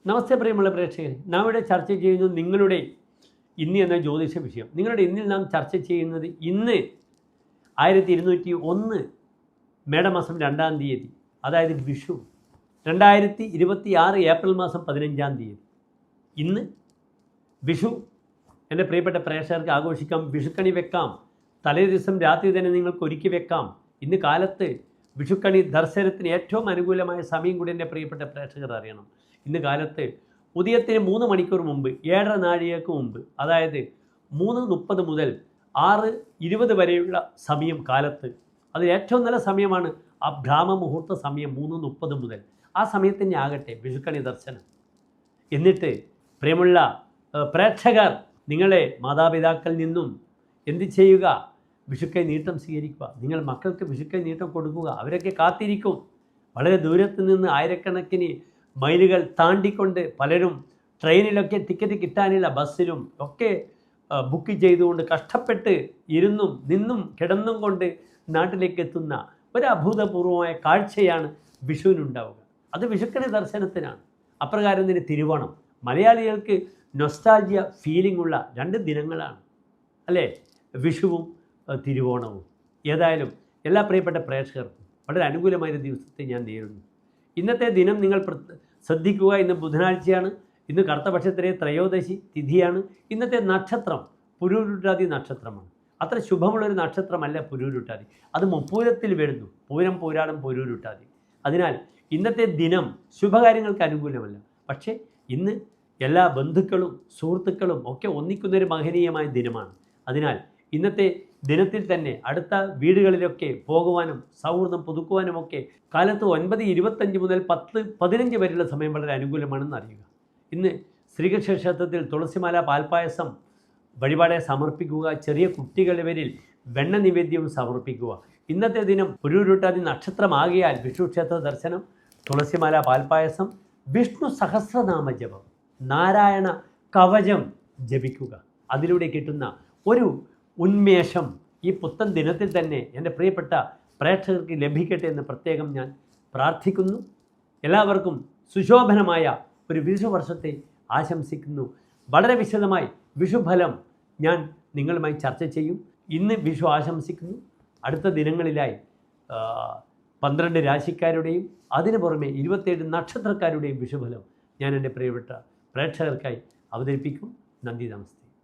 നമസ്തേ പ്രിയമുള്ള പ്രേക്ഷകരെ, നാം ഇവിടെ ചർച്ച ചെയ്യുന്നത് നിങ്ങളുടെ ഇന്ന് എന്ന ജ്യോതിഷ വിഷയം. നിങ്ങളുടെ ഇന്നിൽ നാം ചർച്ച ചെയ്യുന്നത് ഇന്ന് 1201 മേടമാസം 2-ാം തീയതി, അതായത് വിഷു, 2026 ഏപ്രിൽ മാസം 15-ാം തീയതി. ഇന്ന് വിഷു എൻ്റെ പ്രിയപ്പെട്ട പ്രേക്ഷകർക്ക് ആഘോഷിക്കാം, വിഷുക്കണി വെക്കാം, തലേ ദിവസം രാത്രി തന്നെ നിങ്ങൾക്ക് ഒരുക്കി വെക്കാം. ഇന്ന് കാലത്ത് വിഷുക്കണി ദർശനത്തിന് ഏറ്റവും അനുകൂലമായ സമയം കൂടി എൻ്റെ പ്രിയപ്പെട്ട പ്രേക്ഷകർ അറിയണം. ഇന്ന് കാലത്ത് ഉദയത്തിന് 3 മണിക്കൂർ മുമ്പ്, 7:30 നാഴികയ്ക്ക് മുമ്പ്, അതായത് 3:30 മുതൽ 6:20 വരെയുള്ള സമയം കാലത്ത്, അത് ഏറ്റവും നല്ല സമയമാണ്. ആ ബ്രാഹ്മ മുഹൂർത്ത സമയം 3:30 മുതൽ, ആ സമയത്തന്നെ ആകട്ടെ വിഷുക്കണി ദർശനം. എന്നിട്ട് പ്രിയമുള്ള പ്രേക്ഷകർ, നിങ്ങളെ മാതാപിതാക്കളിൽ നിന്നും എന്ത് ചെയ്യുക? വിഷുക്കൈ നീട്ടം സ്വീകരിക്കുക. നിങ്ങൾ മക്കൾക്ക് വിഷുക്കൈ നീട്ടം കൊടുക്കുക. അവരൊക്കെ കാത്തിരിക്കും. വളരെ ദൂരത്ത് നിന്ന് ആയിരക്കണക്കിന് മൈലുകൾ താണ്ടിക്കൊണ്ട് പലരും ട്രെയിനിലൊക്കെ ടിക്കറ്റ് കിട്ടാനില്ല, ബസ്സിലും ഒക്കെ ബുക്ക് ചെയ്തുകൊണ്ട് കഷ്ടപ്പെട്ട് ഇരുന്നും നിന്നും കിടന്നും കൊണ്ട് നാട്ടിലേക്ക് എത്തുന്ന ഒരു അഭൂതപൂർവമായ കാഴ്ചയാണ് വിഷുവിനുണ്ടാവുക. അത് വിഷുക്കണി ദർശനത്തിനാണ്. അപ്രകാരം തന്നെ തിരുവോണം, മലയാളികൾക്ക് നൊസ്റ്റാൾജിയ ഫീലിംഗ് ഉള്ള 2 ദിനങ്ങളാണ് അല്ലേ, വിഷുവും തിരുവോണവും. ഏതായാലും എല്ലാ പ്രിയപ്പെട്ട പ്രേക്ഷകർക്കും വളരെ അനുകൂലമായ ദിവസത്തെ ഞാൻ നേരുന്നു. ഇന്നത്തെ ദിനം നിങ്ങൾ ശ്രദ്ധിക്കുക. ഇന്ന് ബുധനാഴ്ചയാണ്. ഇന്ന് കറുത്തപക്ഷത്തിലെ ത്രയോദശി തിഥിയാണ്. ഇന്നത്തെ നക്ഷത്രം പുരൂരുട്ടാതി നക്ഷത്രമാണ്. അത്ര ശുഭമുള്ളൊരു നക്ഷത്രമല്ല പുരൂരുട്ടാതി. അത് മുപ്പൂരത്തിൽ വരുന്നു. പൂരം, പൂരാടം, പുരൂരുട്ടാതി. അതിനാൽ ഇന്നത്തെ ദിനം ശുഭകാര്യങ്ങൾക്ക് അനുകൂലമല്ല. പക്ഷേ ഇന്ന് എല്ലാ ബന്ധുക്കളും സുഹൃത്തുക്കളും ഒക്കെ ഒന്നിക്കുന്നൊരു മഹനീയമായ ദിനമാണ്. അതിനാൽ ഇന്നത്തെ ദിനത്തിൽ തന്നെ അടുത്ത വീടുകളിലൊക്കെ പോകുവാനും സൗഹൃദം പുതുക്കുവാനുമൊക്കെ കാലത്ത് 9:25 മുതൽ 10:15 വരെയുള്ള സമയം വളരെ അനുകൂലമാണെന്ന് അറിയുക. ഇന്ന് ശ്രീകൃഷ്ണ ക്ഷേത്രത്തിൽ തുളസിമാല പാൽപ്പായസം വഴിപാടായി സമർപ്പിക്കുക. ചെറിയ കുട്ടികളിവരിൽ വെണ്ണ നിവേദ്യവും സമർപ്പിക്കുക. ഇന്നത്തെ ദിനം പുരൂരുട്ടാതി നക്ഷത്രമാകിയാൽ വിഷ്ണു ക്ഷേത്ര ദർശനം, തുളസിമാല പാൽപ്പായസം, വിഷ്ണു സഹസ്രനാമ ജപം, നാരായണ കവചം ജപിക്കുക. അതിലൂടെ കിട്ടുന്ന ഒരു ഉന്മേഷം ഈ പുത്തൻ ദിനത്തിൽ തന്നെ എൻ്റെ പ്രിയപ്പെട്ട പ്രേക്ഷകർക്ക് ലഭിക്കട്ടെ എന്ന് പ്രത്യേകം ഞാൻ പ്രാർത്ഥിക്കുന്നു. എല്ലാവർക്കും സുശോഭനമായ ഒരു വിഷുവർഷത്തെ ആശംസിക്കുന്നു. വളരെ വിശദമായി വിഷുഫലം ഞാൻ നിങ്ങളുമായി ചർച്ച ചെയ്യും. ഇന്ന് വിഷു ആശംസിക്കുന്നു. അടുത്ത ദിനങ്ങളിലായി 12 രാശിക്കാരുടെയും അതിനു പുറമെ 27 നക്ഷത്രക്കാരുടെയും വിഷുഫലം ഞാൻ എൻ്റെ പ്രിയപ്പെട്ട പ്രേക്ഷകർക്കായി അവതരിപ്പിക്കും. നന്ദി, നമസ്തേ.